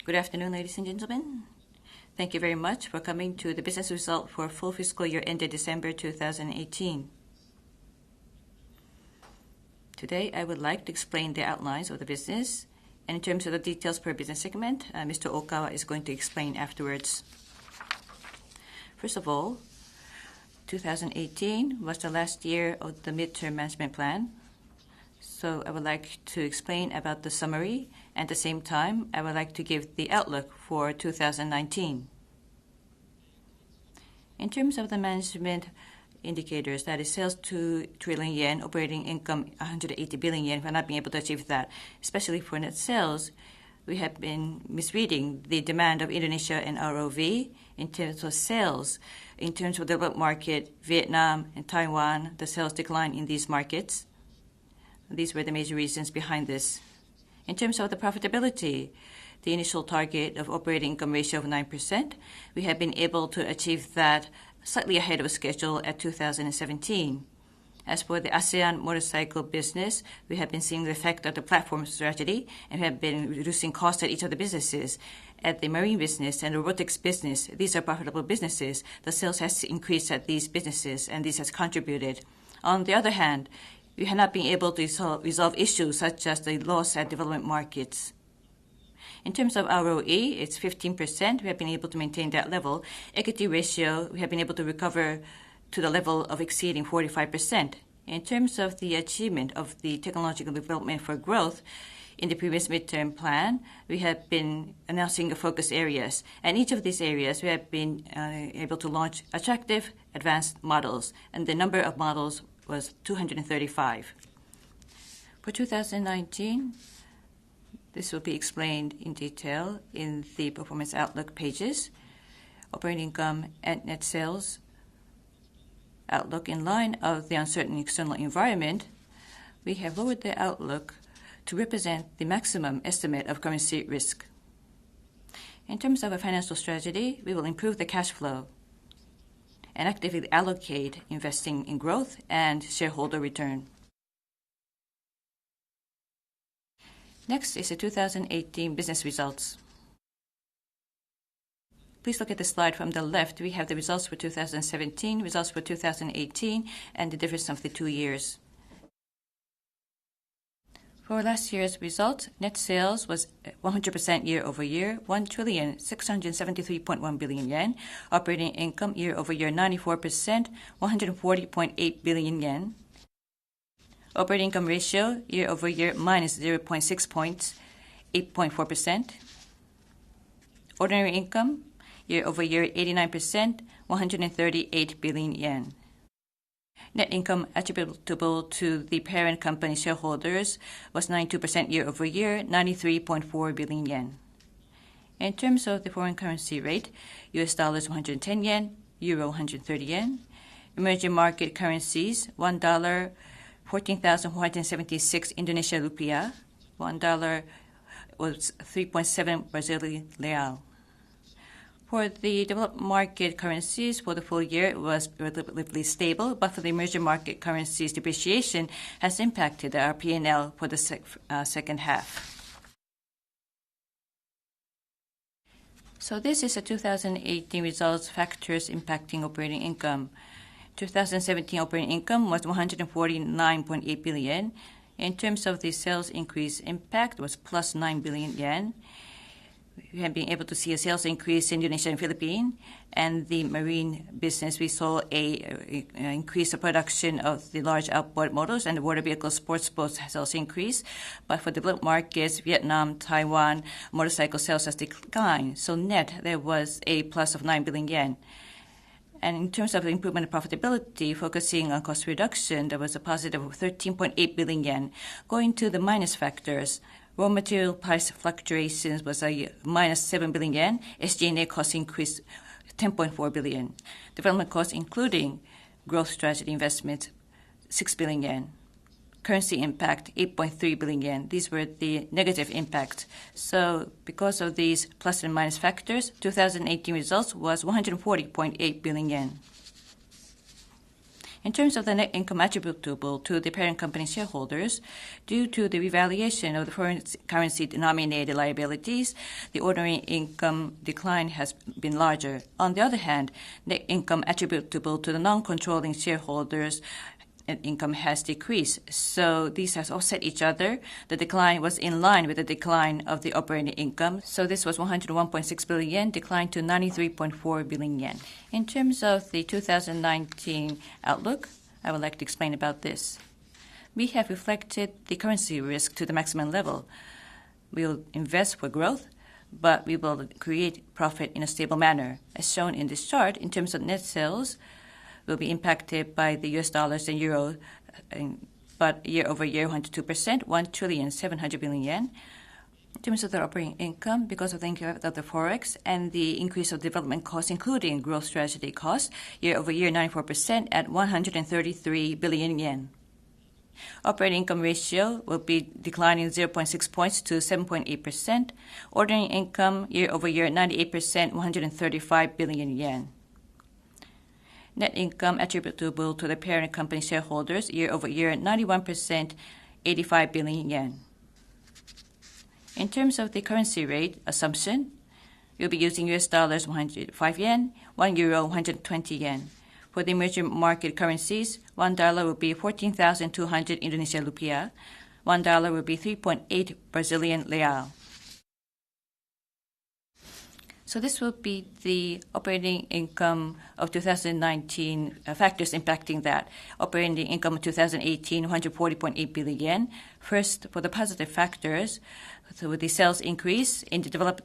Good afternoon, ladies and gentlemen. Thank you very much for coming to the business result for full fiscal year ended December 2018. Today, I would like to explain the outlines of the business, and in terms of the details per business segment, Mr. Okawa is going to explain afterwards. First of all, 2018 was the last year of the midterm management plan. So I would like to explain about the summary, and at the same time, I would like to give the outlook for 2019. In terms of the management indicators, that is sales 2 trillion yen, operating income 180 billion yen, we are not being able to achieve that. Especially for net sales, we have been misreading the demand of Indonesia and ROV in terms of sales. In terms of the developed market, Vietnam and Taiwan, the sales decline in these markets. These were the major reasons behind this. In terms of the profitability, the initial target of operating income ratio of 9%, we have been able to achieve that slightly ahead of schedule at 2017. As for the ASEAN motorcycle business, we have been seeing the effect of the platform strategy and have been reducing costs at each of the businesses. At the marine business and robotics business, these are profitable businesses. The sales has increased at these businesses, and this has contributed. On the other hand, we have not been able to resolve issues such as the loss at development markets. In terms of ROE, it's 15%. We have been able to maintain that level. Equity ratio, we have been able to recover to the level of exceeding 45%. In terms of the achievement of the technological development for growth, in the previous midterm plan, we have been announcing the focus areas. And each of these areas, we have been able to launch attractive, advanced models. And the number of models was 235. For 2019, this will be explained in detail in the performance outlook pages. Operating income and net sales outlook in line of the uncertain external environment, we have lowered the outlook to represent the maximum estimate of currency risk. In terms of a financial strategy, we will improve the cash flow and actively allocate investing in growth and shareholder return. Next is the 2018 business results. Please look at the slide from the left. We have the results for 2017, results for 2018, and the difference of the 2 years. For last year's result, net sales was 100% year-over-year, 1,673.1 billion yen. Operating income year-over-year 94%, 140.8 billion yen. Operating income ratio year-over-year minus 0.6 points, 8.4%. Ordinary income year-over-year 89%, 138 billion yen. Net income attributable to the parent company shareholders was 92% year-over-year, 93.4 billion yen. In terms of the foreign currency rate, US dollars 110 yen, euro 130 yen. Emerging market currencies, $1, 14,476 Indonesian rupiah. $1 was 3.7 Brazilian real. For the developed market currencies for the full year, it was relatively stable, but for the emerging market currencies, depreciation has impacted our P&L for the second half. So this is the 2018 results factors impacting operating income. 2017 operating income was 149.8 billion. In terms of the sales increase impact was plus 9 billion yen. We have been able to see a sales increase in Indonesia and Philippines, and the marine business we saw a increase of production of the large outboard motors, and the water vehicle sports boats sales increase. But for developed markets, Vietnam, Taiwan, motorcycle sales has declined. So net, there was a plus of 9 billion yen. And in terms of the improvement of profitability, focusing on cost reduction, there was a positive of 13.8 billion yen. Going to the minus factors, raw material price fluctuations was a minus 7 billion yen. SG&A costs increased 10.4 billion. Development costs, including growth strategy investments, 6 billion yen. Currency impact, 8.3 billion yen. These were the negative impacts. So because of these plus and minus factors, 2018 results was 140.8 billion yen. In terms of the net income attributable to the parent company shareholders, due to the revaluation of the foreign currency denominated liabilities, the ordinary income decline has been larger. On the other hand, net income attributable to the non-controlling shareholders net income has decreased. So these has offset each other. The decline was in line with the decline of the operating income. So this was 101.6 billion yen, declined to 93.4 billion yen. In terms of the 2019 outlook, I would like to explain about this. We have reflected the currency risk to the maximum level. We will invest for growth, but we will create profit in a stable manner. As shown in this chart, in terms of net sales, will be impacted by the US dollars and euro, but year-over-year 102%, 1,700 billion yen. In terms of the operating income, because of the impact of the forex and the increase of development costs, including growth strategy costs, year-over-year 94% at 133 billion yen. Operating income ratio will be declining 0.6 points to 7.8%. Ordinary income year-over-year 98%, 135 billion yen. Net income attributable to the parent company shareholders year-over-year 91%, 85 billion yen. In terms of the currency rate assumption, we'll be using US dollars 105 yen, 1 euro 120 yen. For the emerging market currencies, $1 will be 14,200 Indonesian rupiah, $1 will be 3.8 Brazilian real. So this will be the operating income of 2019, factors impacting that. Operating income of 2018, 140.8 billion yen. First, for the positive factors, so with the sales increase in the developed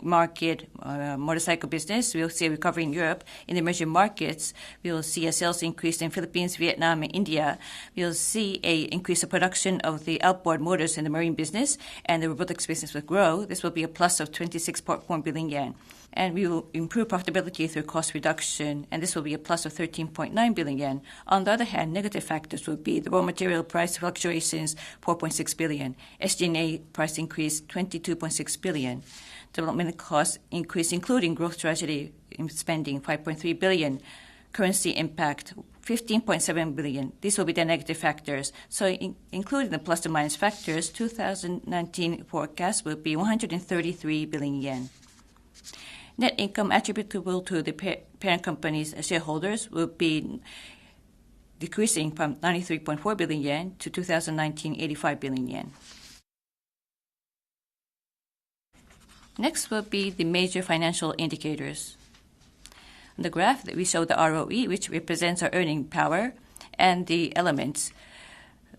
market motorcycle business, we will see a recovery in Europe. In the emerging markets, we will see a sales increase in Philippines, Vietnam, and India. We will see an increase of production of the outboard motors in the marine business, and the robotics business will grow. This will be a plus of 26.4 billion yen. And we will improve profitability through cost reduction, and this will be a plus of 13.9 billion yen. On the other hand, negative factors will be the raw material price fluctuations, 4.6 billion. SG&A price increase, 22.6 billion. Development costs increase, including growth strategy spending, 5.3 billion. Currency impact, 15.7 billion. These will be the negative factors. So including the plus and minus factors, 2019 forecast will be 133 billion yen. Net income attributable to the parent company's shareholders will be decreasing from 93.4 billion yen to 2019 85 billion yen. Next will be the major financial indicators. On the graph, we show the ROE, which represents our earning power, and the elements.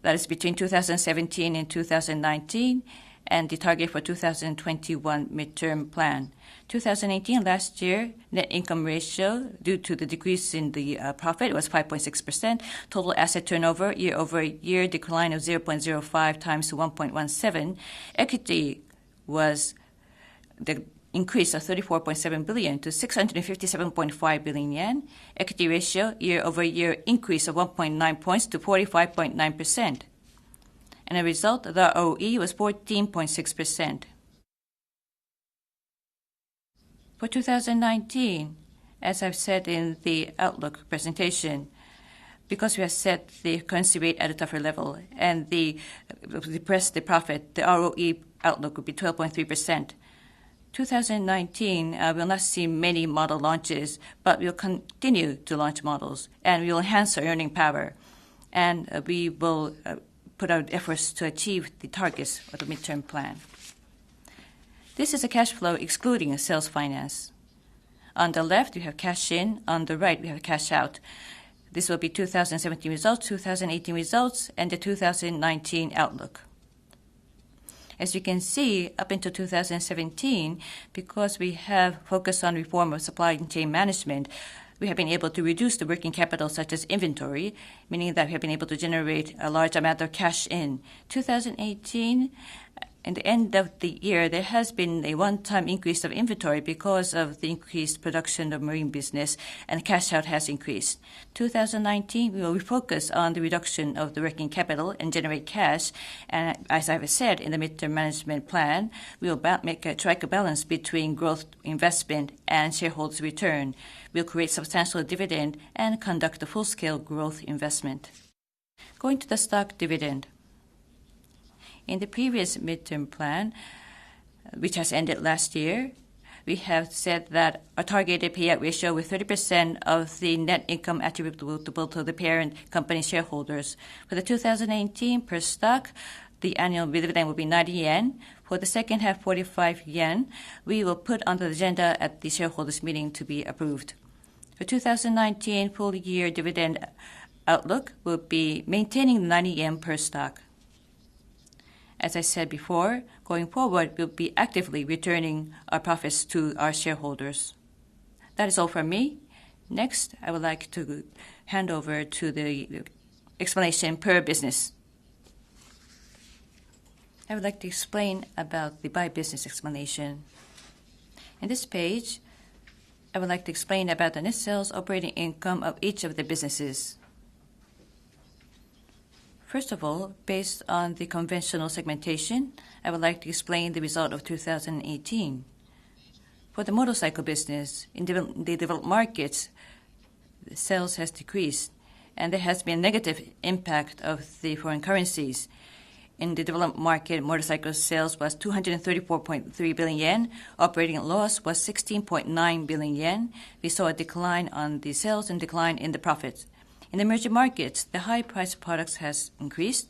That is between 2017 and 2019, and the target for 2021 midterm plan. 2018, last year, net income ratio, due to the decrease in the profit, was 5.6%. Total asset turnover, year-over-year decline of 0.05 times to 1.17. Equity was the increase of 34.7 billion to 657.5 billion yen. Equity ratio, year-over-year increase of 1.9 points to 45.9%. And a result, the ROE was 14.6%. For 2019, as I've said in the Outlook presentation, because we have set the currency rate at a tougher level and depressed the profit, the ROE outlook would be 12.3%. 2019 will not see many model launches, but we'll continue to launch models, and we will enhance our earning power, and we will put out efforts to achieve the targets of the midterm plan. This is a cash flow excluding a sales finance. On the left, we have cash in. On the right, we have cash out. This will be 2017 results, 2018 results, and the 2019 outlook. As you can see, up until 2017, because we have focused on reform of supply chain management, we have been able to reduce the working capital such as inventory, meaning that we have been able to generate a large amount of cash in. 2018, in the end of the year, there has been a one-time increase of inventory because of the increased production of marine business, and cash out has increased. 2019, we will refocus on the reduction of the working capital and generate cash. And as I've said in the midterm management plan, we will strike a balance between growth investment and shareholders' return. We'll create substantial dividend and conduct a full-scale growth investment. Going to the stock dividend. In the previous midterm plan, which has ended last year, we have said that a targeted payout ratio with 30% of the net income attributable to the parent company shareholders. For the 2018 per stock, the annual dividend will be 90 yen. For the second half, 45 yen. We will put on the agenda at the shareholders meeting to be approved. For 2019 full year dividend outlook will be maintaining 90 yen per stock. As I said before, going forward, we'll be actively returning our profits to our shareholders. That is all from me. Next, I would like to hand over to the explanation per business. I would like to explain about the by business explanation. In this page, I would like to explain about the net sales operating income of each of the businesses. First of all, based on the conventional segmentation, I would like to explain the result of 2018. For the motorcycle business, in the developed markets, the sales has decreased, and there has been a negative impact of the foreign currencies. In the developed market, motorcycle sales was 234.3 billion yen. Operating loss was 16.9 billion yen. We saw a decline on the sales and decline in the profits. In the emerging markets, the high-priced products has increased,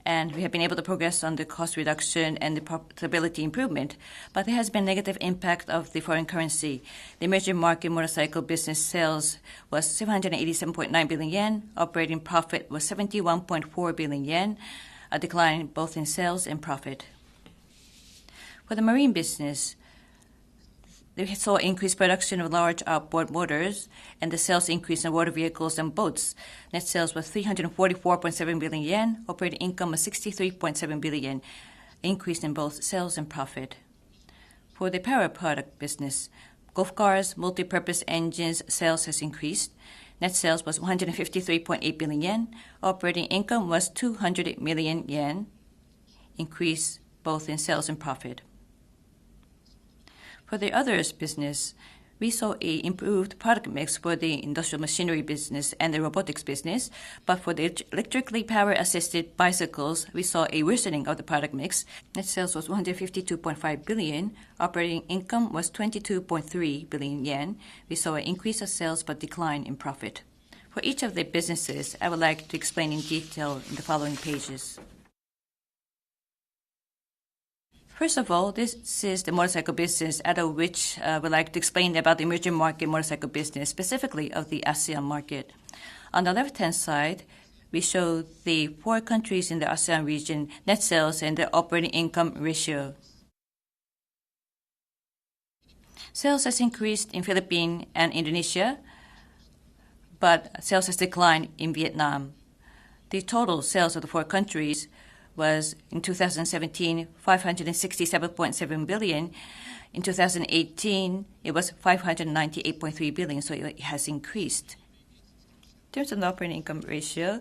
and we have been able to progress on the cost reduction and the profitability improvement, but there has been negative impact of the foreign currency. The emerging market motorcycle business sales was 787.9 billion yen. Operating profit was 71.4 billion yen, a decline both in sales and profit. For the marine business, we saw increased production of large outboard motors and the sales increase in water vehicles and boats. Net sales was 344.7 billion yen. Operating income was 63.7 billion yen, increase in both sales and profit. For the power product business, golf cars, multi-purpose engines sales has increased. Net sales was 153.8 billion yen. Operating income was 200 million yen, increase both in sales and profit. For the others business, we saw a improved product mix for the industrial machinery business and the robotics business, but for the electrically power-assisted bicycles, we saw a worsening of the product mix. Net sales was 152.5 billion. Operating income was 22.3 billion yen. We saw an increase of sales but decline in profit. For each of the businesses, I would like to explain in detail in the following pages. First of all, this is the motorcycle business, out of which I would like to explain about the emerging market motorcycle business, specifically of the ASEAN market. On the left-hand side, we show the 4 countries in the ASEAN region, net sales and the operating income ratio. Sales has increased in Philippines and Indonesia, but sales has declined in Vietnam. The total sales of the 4 countries was in 2017 567.7 billion. In 2018, it was 598.3 billion, so it has increased. In terms of the operating income ratio,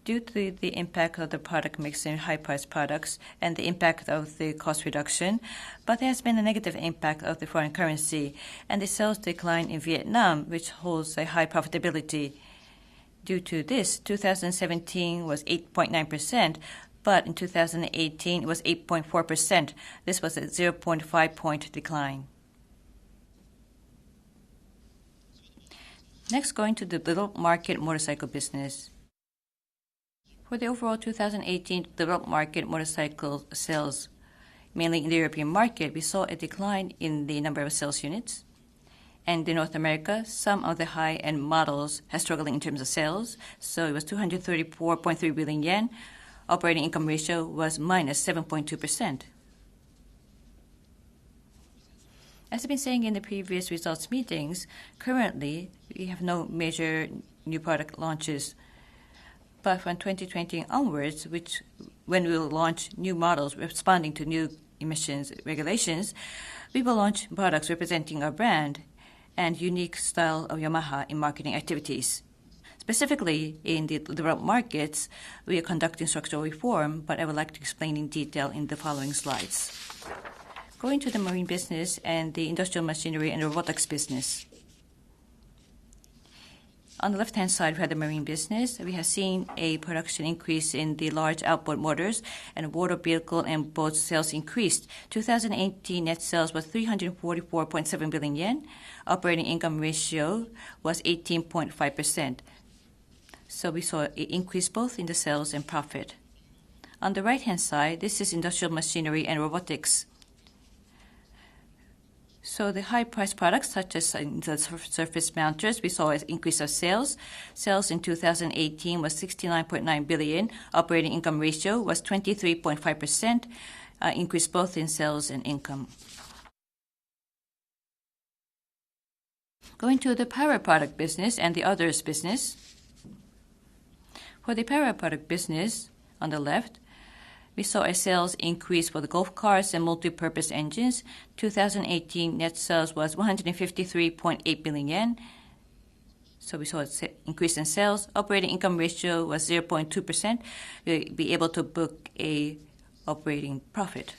due to the impact of the product mix in high-priced products and the impact of the cost reduction, but there has been a negative impact of the foreign currency and the sales decline in Vietnam, which holds a high profitability. Due to this, 2017 was 8.9%, but in 2018 it was 8.4%. This was a 0.5 point decline. Next, going to the developed market motorcycle business. For the overall 2018 developed market motorcycle sales, mainly in the European market, we saw a decline in the number of sales units. And in North America, some of the high-end models are struggling in terms of sales, so it was 234.3 billion yen. Operating income ratio was minus 7.2%. As I've been saying in the previous results meetings, currently we have no major new product launches. But from 2020 onwards, when we will launch new models responding to new emissions regulations, we will launch products representing our brand and unique style of Yamaha in marketing activities. Specifically, in the developed markets, we are conducting structural reform, but I would like to explain in detail in the following slides. Going to the marine business and the industrial machinery and robotics business. On the left-hand side, we have the marine business. We have seen a production increase in the large outboard motors, and water vehicle and boat sales increased. 2018 net sales was 344.7 billion yen. Operating income ratio was 18.5%. So we saw an increase both in the sales and profit. On the right-hand side, this is industrial machinery and robotics. So the high-priced products, such as the surface mounters, we saw an increase of sales. Sales in 2018 was 69.9 billion. Operating income ratio was 23.5%, increase both in sales and income. Going to the power product business and the others business. For the power product business, on the left, we saw a sales increase for the golf cars and multi-purpose engines. 2018 net sales was 153.8 billion yen. So we saw an increase in sales. Operating income ratio was 0.2%. We'll be able to book a operating profit.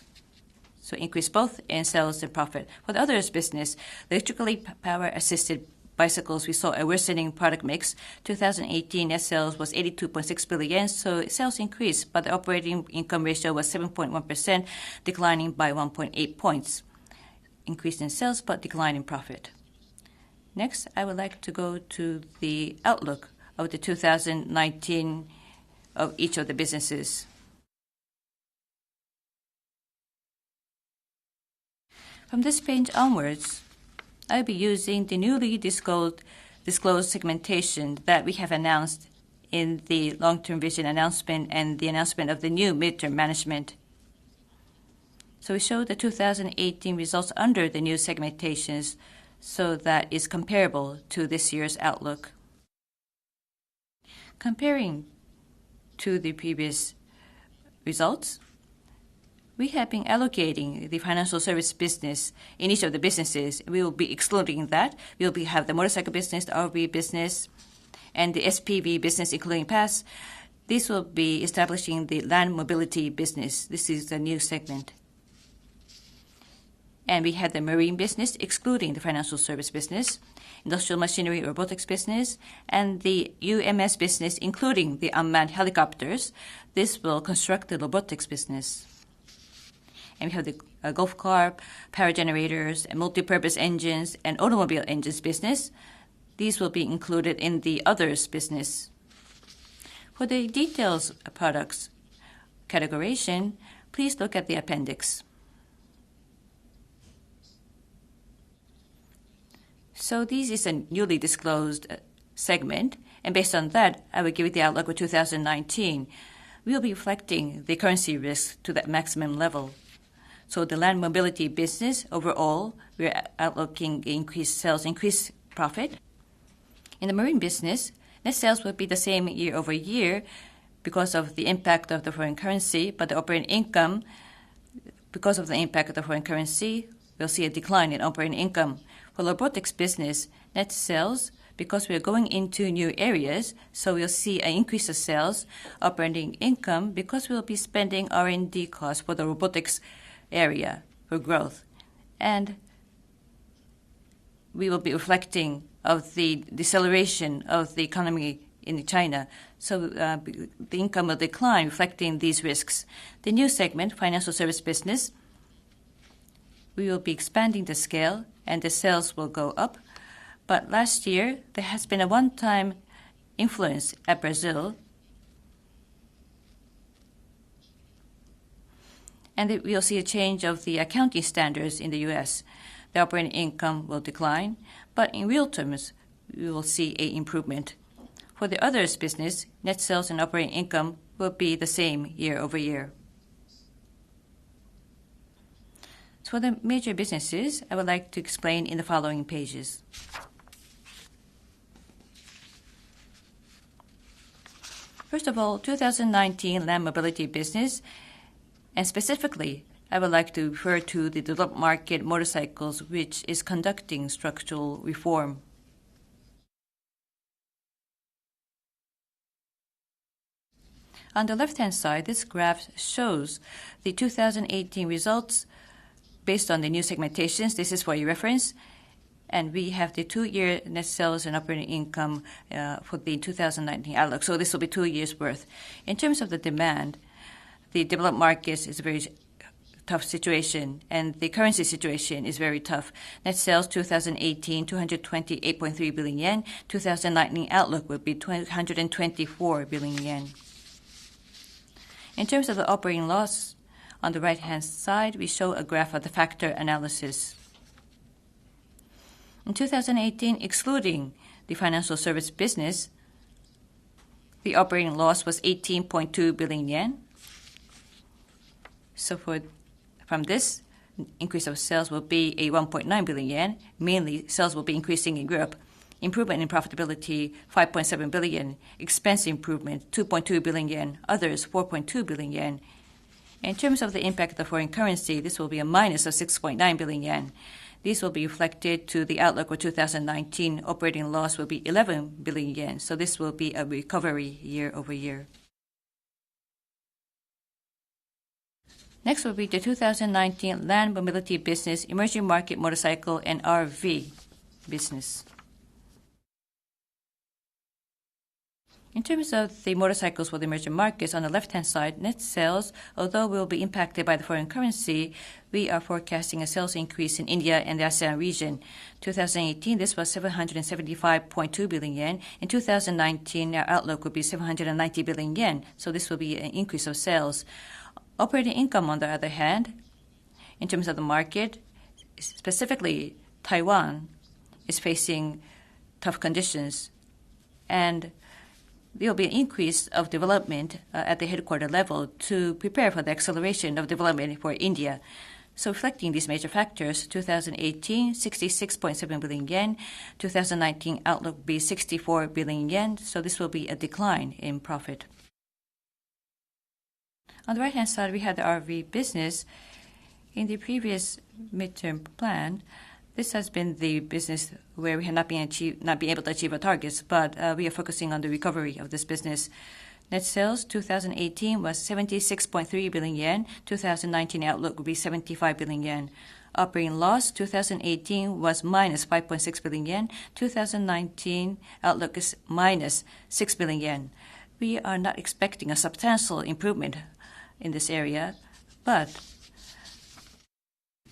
So increase both in sales and profit. For the others business, the electrically power-assisted bicycles, we saw a worsening product mix. 2018 net sales was 82.6 billion yen, so sales increased, but the operating income ratio was 7.1%, declining by 1.8 points. Increase in sales, but decline in profit. Next, I would like to go to the outlook of the 2019 of each of the businesses. From this page onwards, I'll be using the newly disclosed segmentation that we have announced in the long-term vision announcement and the announcement of the new midterm management. So we show the 2018 results under the new segmentations so that it's comparable to this year's outlook. Comparing to the previous results, we have been allocating the financial service business in each of the businesses. We will be excluding that. We will have the motorcycle business, the RV business, and the SPV business, including PAS. This will be establishing the land mobility business. This is the new segment. And we have the marine business, excluding the financial service business, industrial machinery, robotics business, and the UMS business, including the unmanned helicopters. This will construct the robotics business. And we have the golf car, power generators, and multi-purpose engines, and automobile engines business. These will be included in the others business. For the details products categorization, please look at the appendix. So this is a newly disclosed segment, and based on that, I will give you the outlook for 2019. We will be reflecting the currency risk to that maximum level. So the land mobility business, overall, we're outlooking increased sales, increased profit. In the marine business, net sales will be the same year over year because of the impact of the foreign currency, but the operating income, because of the impact of the foreign currency, we'll see a decline in operating income. For robotics business, net sales, because we're going into new areas, so we'll see an increase of sales. Operating income, because we'll be spending R&D costs for the robotics area for growth. And we will be reflecting of the deceleration of the economy in China. So the income will decline, reflecting these risks. The new segment, financial service business, we will be expanding the scale and the sales will go up. But last year, there has been a one-time influence at Brazil. And we'll see a change of the accounting standards in the U.S. The operating income will decline, but in real terms, we will see an improvement. For the others business, net sales and operating income will be the same year over year. So for the major businesses, I would like to explain in the following pages. First of all, 2019 land mobility business, and specifically, I would like to refer to the developed market motorcycles, which is conducting structural reform. On the left-hand side, this graph shows the 2018 results based on the new segmentations. This is for your reference. And we have the 2-year net sales and operating income for the 2019 outlook. So this will be 2 years' worth. In terms of the demand, the developed markets is a very tough situation, and the currency situation is very tough. Net sales 2018, 228.3 billion yen. 2019 outlook will be 224 billion yen. In terms of the operating loss, on the right-hand side, we show a graph of the factor analysis. In 2018, excluding the financial service business, the operating loss was 18.2 billion yen. So from this, increase of sales will be a 1.9 billion yen. Mainly, sales will be increasing in Europe. Improvement in profitability, 5.7 billion. Expense improvement, 2.2 billion yen. Others, 4.2 billion yen. In terms of the impact of the foreign currency, this will be a minus of 6.9 billion yen. These will be reflected to the outlook for 2019. Operating loss will be 11 billion yen. So this will be a recovery year over year. Next will be the 2019 land mobility business, emerging market motorcycle, and RV business. In terms of the motorcycles for the emerging markets, on the left-hand side, net sales, although will be impacted by the foreign currency, we are forecasting a sales increase in India and the ASEAN region. 2018, this was 775.2 billion yen. In 2019, our outlook will be 790 billion yen. So this will be an increase of sales. Operating income, on the other hand, in terms of the market, specifically Taiwan, is facing tough conditions, and there will be an increase of development at the headquarter level to prepare for the acceleration of development for India. So reflecting these major factors, 2018, 66.7 billion yen. 2019 outlook will be 64 billion yen. So this will be a decline in profit. On the right-hand side, we have the RV business. In the previous midterm plan, this has been the business where we have not been able to achieve our targets, but we are focusing on the recovery of this business. Net sales 2018 was 76.3 billion yen. 2019 outlook will be 75 billion yen. Operating loss 2018 was minus 5.6 billion yen. 2019 outlook is minus 6 billion yen. We are not expecting a substantial improvement in this area, but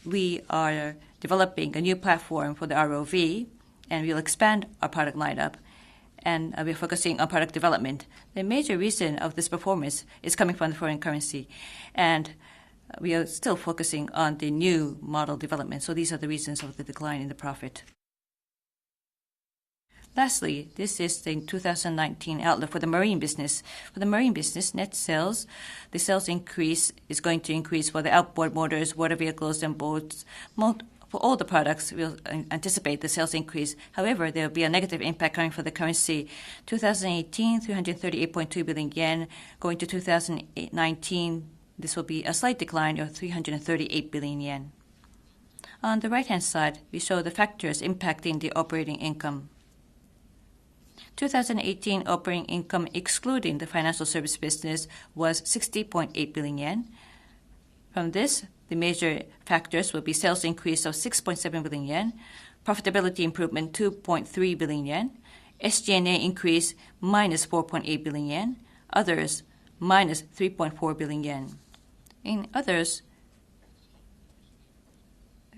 we are developing a new platform for the ROV, and we'll expand our product lineup, and we're focusing on product development. The major reason of this performance is coming from the foreign currency, and we are still focusing on the new model development. So these are the reasons of the decline in the profit. Lastly, this is the 2019 outlook for the marine business. For the marine business, net sales, the sales increase is going to increase for the outboard motors, water vehicles, and boats. For all the products, we'll anticipate the sales increase. However, there will be a negative impact coming from the currency. 2018, 338.2 billion yen. Going to 2019, this will be a slight decline of 338 billion yen. On the right-hand side, we show the factors impacting the operating income. 2018 operating income excluding the financial service business was 60.8 billion yen. From this, the major factors will be sales increase of 6.7 billion yen, profitability improvement 2.3 billion yen, SG&A increase minus 4.8 billion yen, others minus 3.4 billion yen. In others,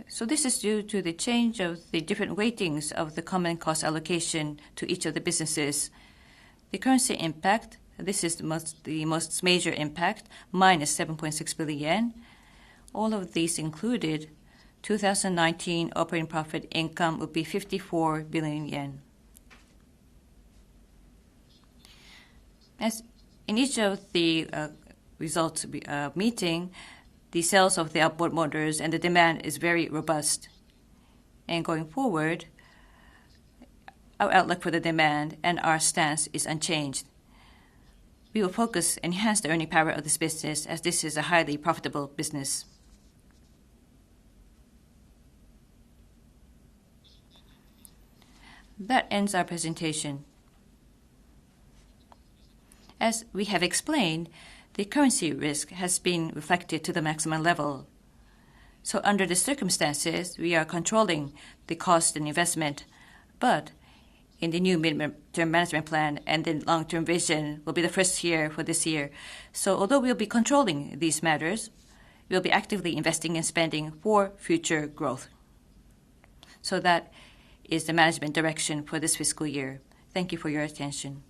so this is due to the change of the different weightings of the common cost allocation to each of the businesses. The currency impact, this is the most major impact, minus 7.6 billion yen. All of these included, 2019 operating profit income would be 54 billion yen. As in each of the results meeting, the sales of the outboard motors and the demand is very robust. And going forward, our outlook for the demand and our stance is unchanged. We will focus and enhance the earning power of this business as this is a highly profitable business. That ends our presentation. As we have explained, the currency risk has been reflected to the maximum level. So under the circumstances, we are controlling the cost and investment, but in the new mid-term management plan and the long-term vision will be the first year for this year. So although we'll be controlling these matters, we'll be actively investing and spending for future growth. So that is the management direction for this fiscal year. Thank you for your attention.